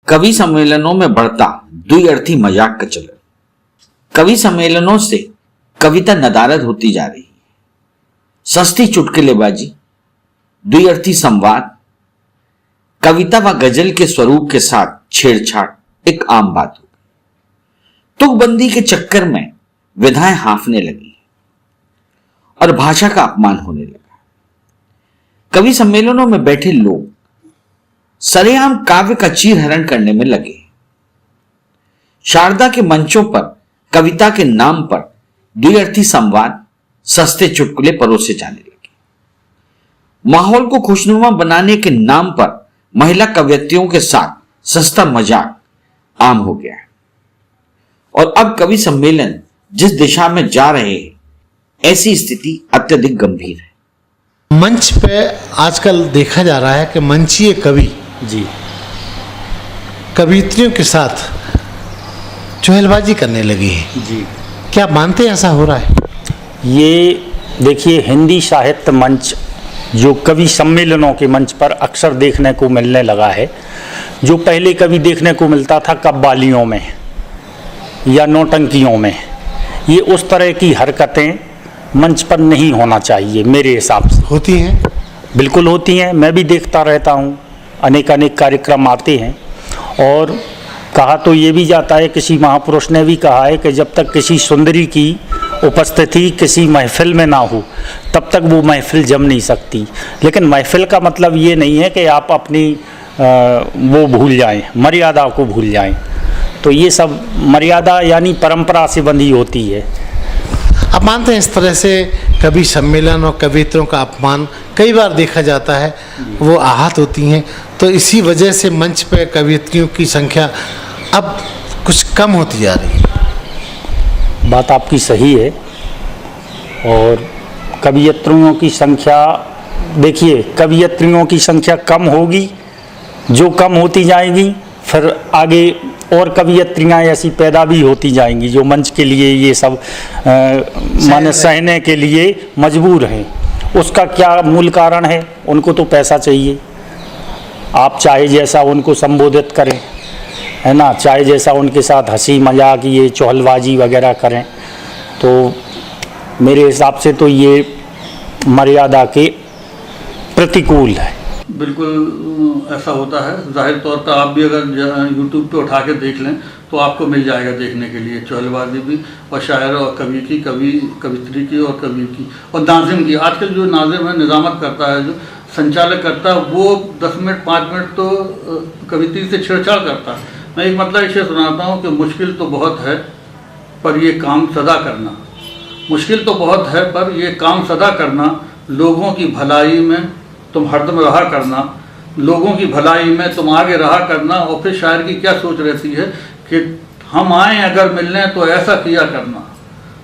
कवि सम्मेलनों में बढ़ता द्विअर्थी मजाक का चलन। कवि सम्मेलनों से कविता नदारद होती जा रही है। सस्ती चुटकुलेबाजी, द्विअर्थी संवाद, कविता व गजल के स्वरूप के साथ छेड़छाड़ एक आम बात हो गई। तुकबंदी के चक्कर में विधाएं हांफने लगी और भाषा का अपमान होने लगा। कवि सम्मेलनों में बैठे लोग सरेआम काव्य का चीरहरण करने में लगे। शारदा के मंचों पर कविता के नाम पर द्विअर्थी संवाद, सस्ते चुटकुले परोसे जाने लगे। माहौल को खुशनुमा बनाने के नाम पर महिला कवयित्रियों के साथ सस्ता मजाक आम हो गया है। और अब कवि सम्मेलन जिस दिशा में जा रहे हैं, ऐसी स्थिति अत्यधिक गंभीर है। मंच पे आजकल देखा जा रहा है कि मंचीय कवि जी कवियत्रियों के साथ चुहलबाजी करने लगी है। जी क्या मानते हैं ऐसा हो रहा है? ये देखिए, हिंदी साहित्य मंच जो कवि सम्मेलनों के मंच पर अक्सर देखने को मिलने लगा है। जो पहले कभी देखने को मिलता था कव्वालियों में या नौटंकियों में, ये उस तरह की हरकतें मंच पर नहीं होना चाहिए मेरे हिसाब से। होती हैं? बिल्कुल होती हैं, मैं भी देखता रहता हूँ। अनेक कार्यक्रम आते हैं और कहा तो ये भी जाता है, किसी महापुरुष ने भी कहा है कि जब तक किसी सुंदरी की उपस्थिति किसी महफिल में ना हो तब तक वो महफिल जम नहीं सकती। लेकिन महफिल का मतलब ये नहीं है कि आप अपनी वो भूल जाएं, मर्यादा को भूल जाएं। तो ये सब मर्यादा यानी परंपरा से बंधी होती है। आप मानते हैं इस तरह से कवि सम्मेलन और कवित्रों का अपमान कई बार देखा जाता है, वो आहत होती हैं, तो इसी वजह से मंच पे कवियत्रियों की संख्या अब कुछ कम होती जा रही है? बात आपकी सही है। और कवियत्रियों की संख्या, देखिए, कवियत्रियों की संख्या कम होगी, जो कम होती जाएगी फिर आगे और कवियत्रियाँ ऐसी पैदा भी होती जाएंगी जो मंच के लिए ये सब माने सहने के लिए मजबूर हैं। उसका क्या मूल कारण है? उनको तो पैसा चाहिए। आप चाहे जैसा उनको संबोधित करें, है ना, चाहे जैसा उनके साथ हंसी मजाक ये चौहलबाजी वगैरह करें, तो मेरे हिसाब से तो ये मर्यादा के प्रतिकूल है। बिल्कुल ऐसा होता है। जाहिर तौर पर आप भी अगर यूट्यूब पे उठा के देख लें तो आपको मिल जाएगा देखने के लिए, चौहलबाजी भी और शायर और कवि की, कवित्री की और कवि की और नाजिम की। आजकल जो नाजिम है, निज़ामत करता है, जो संचालक करता है, वो 10 मिनट 5 मिनट तो कवित्री से छेड़छाड़ करता है। मैं एक मतलब इसे सुनाता हूँ कि मुश्किल तो बहुत है पर ये काम सदा करना, मुश्किल तो बहुत है पर ये काम सदा करना, लोगों की भलाई में तुम हरदम रहा करना, लोगों की भलाई में तुम आगे रहा करना। और फिर शायर की क्या सोच रहती है कि हम आए अगर मिलने तो ऐसा किया करना,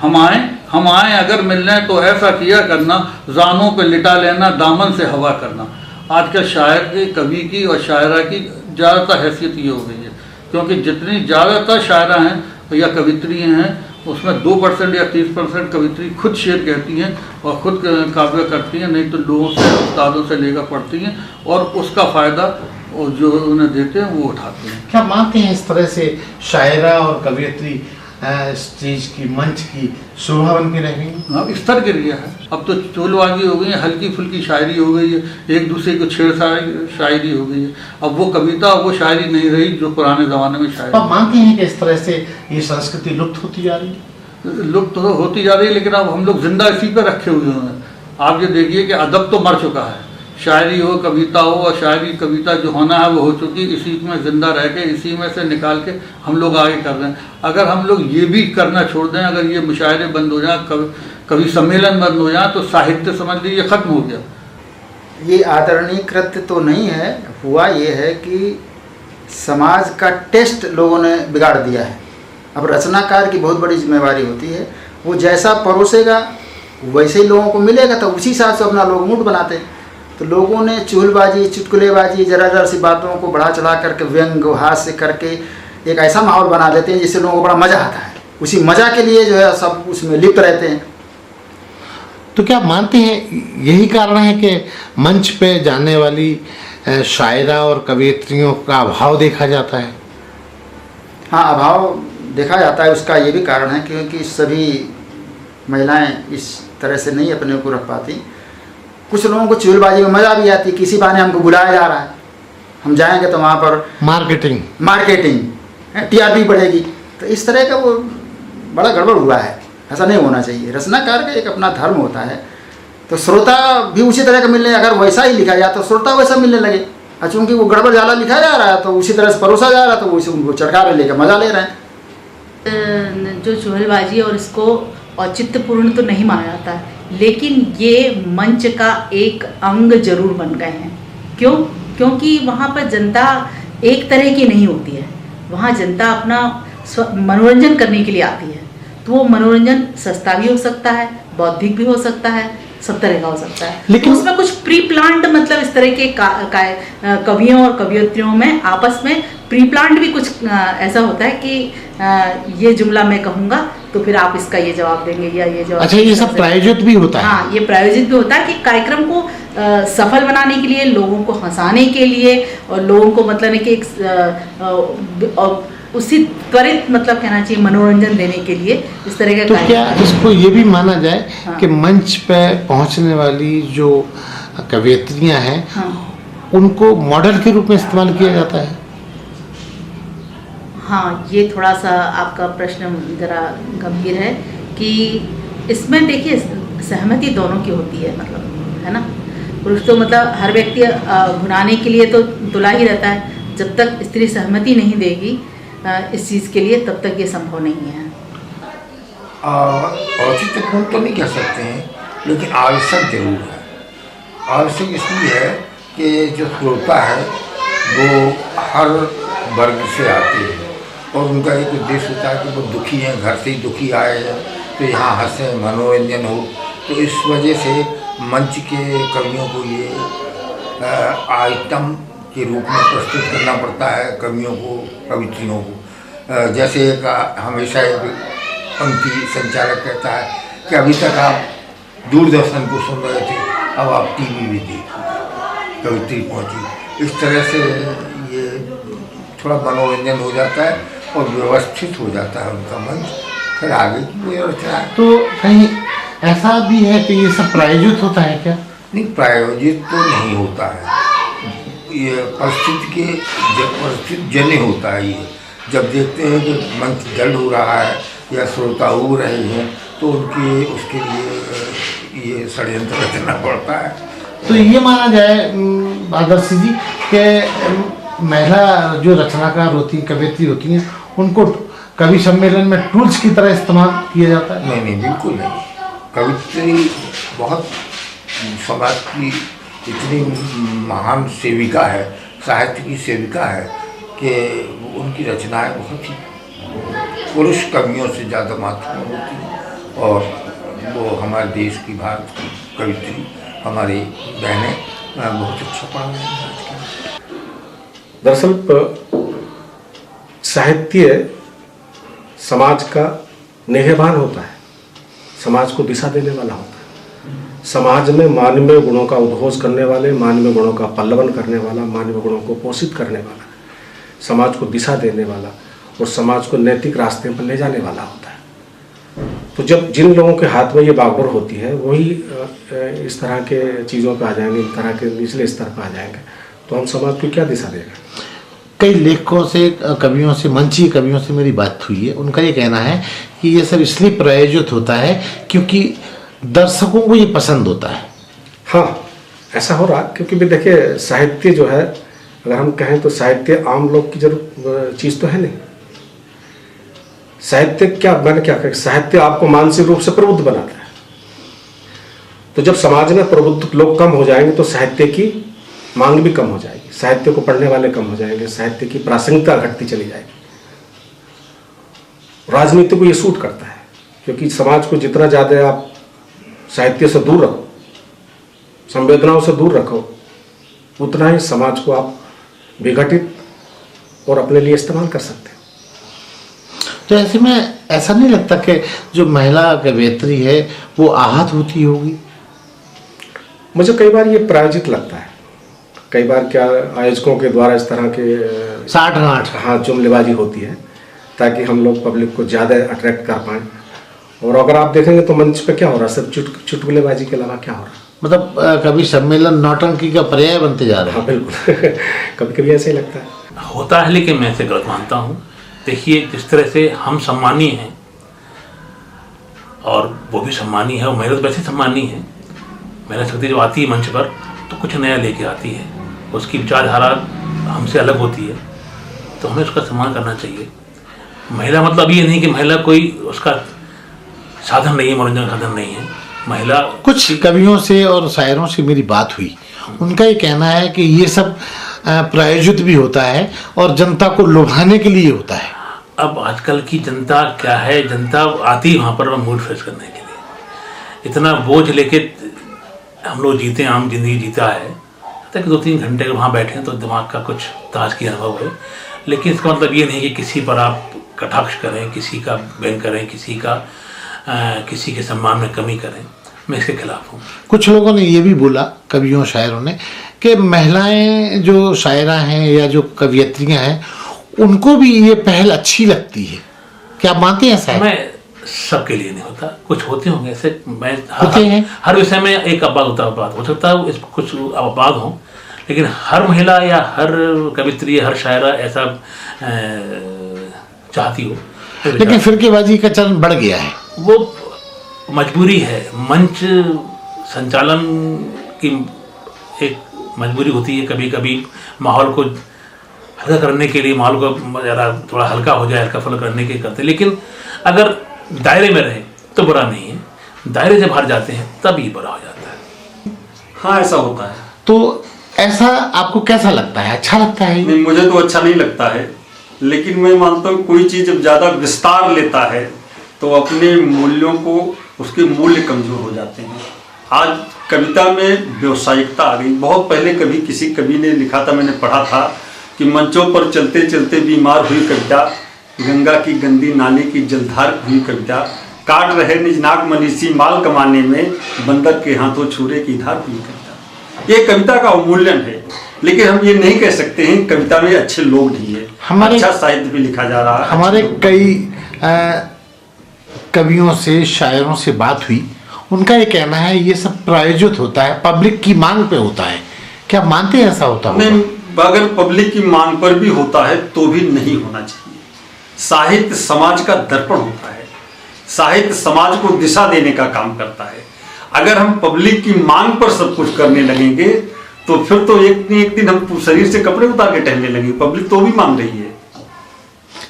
हम आए अगर मिलने तो ऐसा किया करना, जानों पे लिटा लेना, दामन से हवा करना। आजकल शायर के, कवि की और शायरा की ज़्यादातर हैसियत ये हो गई है, क्योंकि जितनी ज़्यादातर शायरा हैं या कवित्री हैं उसमें 2% या 30% कवित्री खुद शेर कहती हैं और खुद काव्य करती हैं, नहीं तो लोगों से, उस्तादों से लेकर पढ़ती हैं और उसका फ़ायदा जो उन्हें देते हैं वो उठाते हैं। क्या मानते हैं इस तरह से शायरा और कवियत्री स्टेज की, मंच की शोभा बन के रह गई? हाँ, स्तर गिर गया है। अब तो चोलबाजी हो गई है, हल्की फुल्की शायरी हो गई है, एक दूसरे को छेड़छाड़ शायरी हो गई है। अब वो कविता, वो शायरी नहीं रही जो पुराने ज़माने में शायरी। आप मानते हैं कि इस तरह से ये संस्कृति लुप्त होती जा रही है? लुप्त तो होती जा रही है, लेकिन अब हम लोग जिंदा इसी पर रखे हुए हैं। आप ये देखिए कि अदब तो मर चुका है, शायरी हो, कविता हो, और शायरी कविता जो होना है वो हो चुकी, इसी में ज़िंदा रह के इसी में से निकाल के हम लोग आगे कर रहे हैं। अगर हम लोग ये भी करना छोड़ दें, अगर ये मुशायरे बंद हो जाए, कवि सम्मेलन बंद हो जाए, तो साहित्य समझ लीजिए ख़त्म हो गया। ये आदरणीय कृत्य तो नहीं है, हुआ ये है कि समाज का टेस्ट लोगों ने बिगाड़ दिया है। अब रचनाकार की बहुत बड़ी जिम्मेवारी होती है, वो जैसा परोसेगा वैसे ही लोगों को मिलेगा, तो उसी हिसाब से अपना लोग मूड बनाते हैं। तो लोगों ने चुहलबाजी, चुटकुलेबाजी, जरा सी बातों को बढ़ा चढ़ा करके, व्यंग हास्य करके एक ऐसा माहौल बना देते हैं जिससे लोगों को बड़ा मज़ा आता है। उसी मज़ा के लिए जो है सब उसमें लिप्त रहते हैं। तो क्या मानते हैं यही कारण है कि मंच पे जाने वाली शायरा और कवियत्रियों का अभाव देखा जाता है? हाँ, अभाव देखा जाता है। उसका ये भी कारण है क्योंकि सभी महिलाएं इस तरह से नहीं अपने को रख पाती। कुछ लोगों को चुगलबाजी में मज़ा भी आती है, किसी बहाने हमको बुलाया जा रहा है, हम जाएंगे तो वहाँ पर मार्केटिंग टीआरपी बढ़ेगी। तो इस तरह का वो बड़ा गड़बड़ हुआ है, ऐसा नहीं होना चाहिए। रचनाकार का एक अपना धर्म होता है, तो श्रोता भी उसी तरह का मिलने, अगर वैसा ही लिखा जाए तो श्रोता वैसा मिलने लगे। और चूँकि वो गड़बड़ ज़्यादा लिखा जा रहा है तो उसी तरह से परोसा जा रहा है, तो उसी उनको चटका में लेकर मज़ा ले रहे हैं। जो चुगलबाजी और इसको औचित्यपूर्ण तो नहीं माना जाता है, लेकिन ये मंच का एक अंग जरूर बन गए हैं। क्योंकि वहाँ पर जनता एक तरह की नहीं होती है, वहाँ जनता अपना मनोरंजन करने के लिए आती है। तो वो मनोरंजन सस्ता भी हो सकता है, बौद्धिक भी हो सकता है, सब तरह का हो सकता है। लेकिन तो उसमें कुछ प्री प्लान्ड, मतलब इस तरह के कवियों और कवियत्रियों में आपस में प्री प्लान्ड भी कुछ ऐसा होता है कि ये जुमला मैं कहूँगा तो फिर आप इसका ये जवाब देंगे या ये जवाब। अच्छा, ये सब प्रायोजित भी होता है? हाँ, ये प्रायोजित भी होता है कि कार्यक्रम को सफल बनाने के लिए, लोगों को हंसाने के लिए और लोगों को मतलब है कि एक उसी त्वरित मतलब कहना चाहिए मनोरंजन देने के लिए इस तरह का। तो क्या इसको ये भी माना जाए कि मंच पे पहुंचने वाली जो कवियत्रियां हैं, उनको मॉडल के रूप में इस्तेमाल किया जाता है? हाँ, ये थोड़ा सा आपका प्रश्न ज़रा गंभीर है कि इसमें देखिए सहमति दोनों की होती है, मतलब है ना। पुरुष तो मतलब हर व्यक्ति भुनाने के लिए तो तुला ही रहता है, जब तक स्त्री सहमति नहीं देगी इस चीज़ के लिए तब तक ये संभव नहीं है। औचित्यपूर्ण तो नहीं कह सकते हैं, लेकिन आवश्यक जरूर है। आवश्यक इसलिए है कि जो श्रोता है वो हर वर्ग से आते हैं और उनका एक उद्देश्य होता है कि वो दुखी हैं, घर से ही दुखी आए हैं, तो यहाँ हंसें, मनोरंजन हो। तो इस वजह से मंच के कवियों को ये आइटम के रूप में प्रस्तुत करना पड़ता है, कवियों को, कवित्रियों को। जैसे एक हमेशा एक पंक्ति संचालक कहता है कि अभी तक आप दूरदर्शन को सुन रहे थे, अब आप टीवी भी देखो, कवित्री पहुँची। इस तरह से ये थोड़ा मनोरंजन हो जाता है और व्यवस्थित हो जाता है उनका मंच, फिर आगे की व्यवस्था। तो कहीं ऐसा भी है कि ये सब प्रायोजित होता है क्या? नहीं, प्रायोजित तो नहीं होता है, ये परिस्थिति जन्य होता है। ये जब देखते हैं कि मंच जल्द हो रहा है या श्रोता हो रहे हैं तो उसके लिए ये षड्यंत्र रचना पड़ता है। तो ये माना जाए आदर्श जी कि महिला जो रचनाकार होती हैं, कवियत्री होती हैं, उनको कवि सम्मेलन में टूल्स की तरह इस्तेमाल किया जाता है? नहीं, बिल्कुल नहीं। कवित्री बहुत समाज की इतनी महान सेविका है, साहित्य की सेविका है कि उनकी रचनाएं बहुत ही पुरुष कवियों से ज़्यादा महत्वपूर्ण होती हैं और वो हमारे देश की, भारत की कवित्री, हमारी बहनें बहुत अच्छा पढ़ रही हैं। दरअसल साहित्य समाज का निगहबान होता है, समाज को दिशा देने वाला होता है। समाज में मानवीय गुणों का उद्घोष करने वाले, मानवीय गुणों का पल्लवन करने वाला, मानवीय गुणों को पोषित करने वाला, समाज को दिशा देने वाला और समाज को नैतिक रास्ते पर ले जाने वाला होता है। तो जब जिन लोगों के हाथ में ये बागडोर होती है वही इस तरह के चीज़ों पे आ जाएंगे, इस तरह के निचले स्तर पर आ जाएंगे, तो हम समाज को क्या दिशा देंगे? कई लेखकों से, कवियों से, मंची कवियों से मेरी बात हुई है, उनका ये कहना है कि ये सब इसलिए प्रायोजित होता है क्योंकि दर्शकों को ये पसंद होता है। हाँ, ऐसा हो रहा, क्योंकि भी देखिए साहित्य जो है, अगर हम कहें तो साहित्य आम लोग की जरूर चीज़ तो है नहीं। साहित्य क्या, मैंने क्या कहा, साहित्य आपको मानसिक रूप से प्रबुद्ध बनाता है। तो जब समाज में प्रबुद्ध लोग कम हो जाएंगे तो साहित्य की मांग भी कम हो जाएगी, साहित्य को पढ़ने वाले कम हो जाएंगे, साहित्य की प्रासंगिकता घटती चली जाएगी। राजनीति को ये सूट करता है, क्योंकि समाज को जितना ज़्यादा आप साहित्य से दूर रखो, संवेदनाओं से दूर रखो, उतना ही समाज को आप विघटित और अपने लिए इस्तेमाल कर सकते हैं। तो ऐसे में ऐसा नहीं लगता कि जो महिला कवियत्री है वो आहत होती होगी? मुझे कई बार ये प्रायोजित लगता है, कई बार क्या आयोजकों के द्वारा इस तरह के साठ गांठ हाँ जुमलेबाजी होती है ताकि हम लोग पब्लिक को ज़्यादा अट्रैक्ट कर पाएँ। और अगर आप देखेंगे तो मंच पे क्या हो रहा है, सब चुटकुलेबाजी के अलावा क्या हो रहा है। मतलब कभी सम्मेलन नौटंकी का पर्याय बनते जा रहे हाँ हैं। बिल्कुल कभी कभी ऐसे ही लगता है। होता है, लेकिन मैं इसे गलत मानता हूँ। देखिए, जिस तरह से हम सम्मानीय हैं और वो भी सम्मानीय है, और महिला तो वैसे सम्मानीय है। महिला शक्ति जो आती है मंच पर तो कुछ नया लेके आती है, उसकी विचारधारा हमसे अलग होती है, तो हमें उसका सम्मान करना चाहिए। महिला मतलब ये नहीं कि महिला कोई उसका साधन नहीं है, मनोरंजन का साधन नहीं है। महिला कुछ कवियों से और शायरों से मेरी बात हुई, उनका ये कहना है कि ये सब प्रायोजित भी होता है और जनता को लुभाने के लिए होता है। अब आजकल की जनता क्या है, जनता आती है वहाँ पर मूड फ्रेश करने के लिए। इतना बोझ लेके हम लोग जीते, आम जिंदगी जीता है, ताकि 2-3 घंटे के वहाँ बैठें तो दिमाग का कुछ ताजगी अनुभव है। लेकिन इसका मतलब ये नहीं कि किसी पर आप कटाक्ष करें, किसी का व्यंग करें, किसी के सम्मान में कमी करें। मैं इसके खिलाफ हूँ। कुछ लोगों ने ये भी बोला, कवियों शायरों ने, कि महिलाएं जो शायरा हैं या जो कवियत्रियां हैं उनको भी ये पहल अच्छी लगती है। क्या आप मानते हैं शायद? मैं सबके लिए नहीं होता, कुछ होते होंगे ऐसे। मैं होते हैं। हर विषय में एक अपवाद हो सकता है, इस कुछ अपवाद हों, लेकिन हर महिला या हर कवित्री, हर शायरा ऐसा चाहती हो। लेकिन फिरकेबाजी का चलन बढ़ गया है। वो मजबूरी है, मंच संचालन की एक मजबूरी होती है। कभी कभी माहौल को हल्का करने के लिए, माहौल को ज़रा थोड़ा हल्का हो जाए, हल्का फुल्का करने के करते, लेकिन अगर दायरे में रहे तो बुरा नहीं है। दायरे से बाहर जाते हैं तब ये बुरा हो जाता है। हाँ, ऐसा होता है। तो ऐसा आपको कैसा लगता है? अच्छा लगता है? नहीं, मुझे तो अच्छा नहीं लगता है, लेकिन मैं मानता हूँ कोई चीज़ जब ज़्यादा विस्तार लेता है तो अपने मूल्यों को, उसके मूल्य कमज़ोर हो जाते हैं। आज कविता में व्यावसायिकता आ गई। बहुत पहले कभी किसी कवि ने लिखा था, मैंने पढ़ा था कि मंचों पर चलते चलते बीमार हुई कविता, गंगा की गंदी नाली की जलधार हुई कविता, काट रहे निजनाक मनीषी माल कमाने में, बंदर के हाथों छुरे की धार हुई कविता। ये कविता का अवमूल्यन है, लेकिन हम ये नहीं कह सकते हैं कविता में अच्छे लोग नहीं है। अच्छा साहित्य भी लिखा जा रहा है। हमारे कई कवियों से, शायरों से बात हुई, उनका ये कहना है ये सब प्रायोजित होता है, पब्लिक की मांग पे होता है। क्या मानते हैं ऐसा होता है? नहीं, अगर पब्लिक की मांग पर भी होता है तो भी नहीं होना चाहिए। साहित्य समाज का दर्पण होता है, साहित्य समाज को दिशा देने का काम करता है। अगर हम पब्लिक की मांग पर सब कुछ करने लगेंगे तो फिर तो एक न एक दिन हम शरीर से कपड़े उतार के टहलने लगेंगे। पब्लिक तो भी मांग रही है।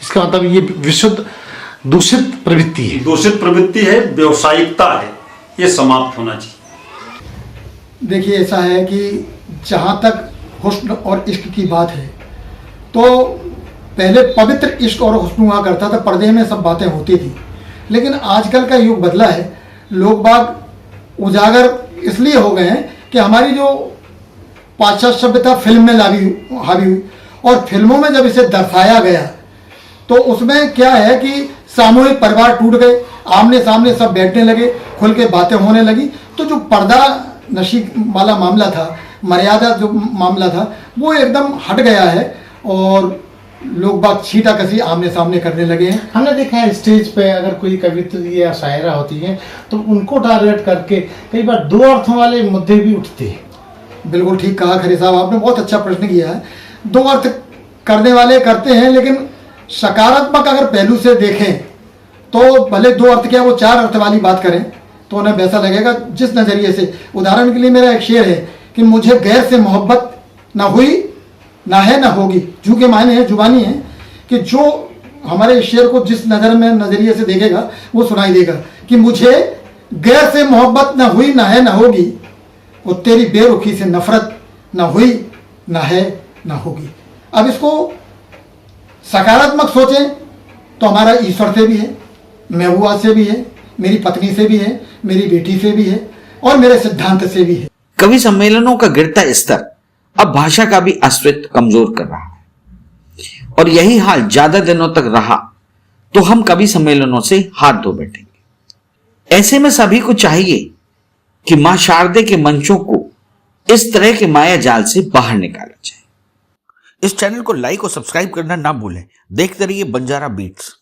इसका मतलब ये विशुद्ध दूषित प्रवृत्ति है। दूषित प्रवृत्ति है, व्यावसायिकता है, ये समाप्त होना चाहिए। देखिए, ऐसा है कि जहाँ तक हुस्न और इश्क की बात है तो पहले पवित्र इश्क और हुस्न हुआ करता था, पर्दे में सब बातें होती थी। लेकिन आजकल का युग बदला है, लोग बाग उजागर इसलिए हो गए हैं कि हमारी जो पाश्चात्य सभ्यता फिल्म में हावी हुई, और फिल्मों में जब इसे दर्शाया गया तो उसमें क्या है कि सामूहिक परिवार टूट गए, आमने सामने सब बैठने लगे, खुल के बातें होने लगी। तो जो पर्दा नशी वाला मामला था, मर्यादा जो मामला था, वो एकदम हट गया है और लोग बात छीटा कसी आमने सामने करने लगे हैं। हमने देखा है स्टेज पे अगर कोई कवित्री या शायरा होती है तो उनको टारगेट करके कई बार दो अर्थों वाले मुद्दे भी उठते हैं। बिल्कुल ठीक कहा खरी साहब, आपने बहुत अच्छा प्रश्न किया है। दो अर्थ करने वाले करते हैं, लेकिन सकारात्मक अगर पहलू से देखें तो भले दो अर्थ क्या, वो 4 अर्थ वाली बात करें तो उन्हें वैसा लगेगा जिस नज़रिए से। उदाहरण के लिए मेरा एक शेर है कि मुझे गैर से मोहब्बत ना हुई, ना है, ना होगी। जू के मायने है, जुबानी है, कि जो हमारे शेर को जिस नज़रिए से देखेगा वो सुनाई देगा कि मुझे गैर से मोहब्बत ना हुई, ना है, ना होगी, और तेरी बेरुखी से नफरत ना हुई, ना है, ना होगी। अब इसको सकारात्मक सोचें तो हमारा ईश्वर से भी है, महबूबा से भी है, मेरी पत्नी से भी है, मेरी बेटी से भी है और मेरे सिद्धांत से भी है। कवि सम्मेलनों का गिरता स्तर अब भाषा का भी अस्तित्व कमजोर कर रहा है, और यही हाल ज्यादा दिनों तक रहा तो हम कवि सम्मेलनों से हाथ धो बैठेंगे। ऐसे में सभी को चाहिए कि मां शारदे के मंचों को इस तरह के माया जाल से बाहर निकाला जाए। इस चैनल को लाइक और सब्सक्राइब करना ना भूलें। देखते रहिए बंजारा बीट्स।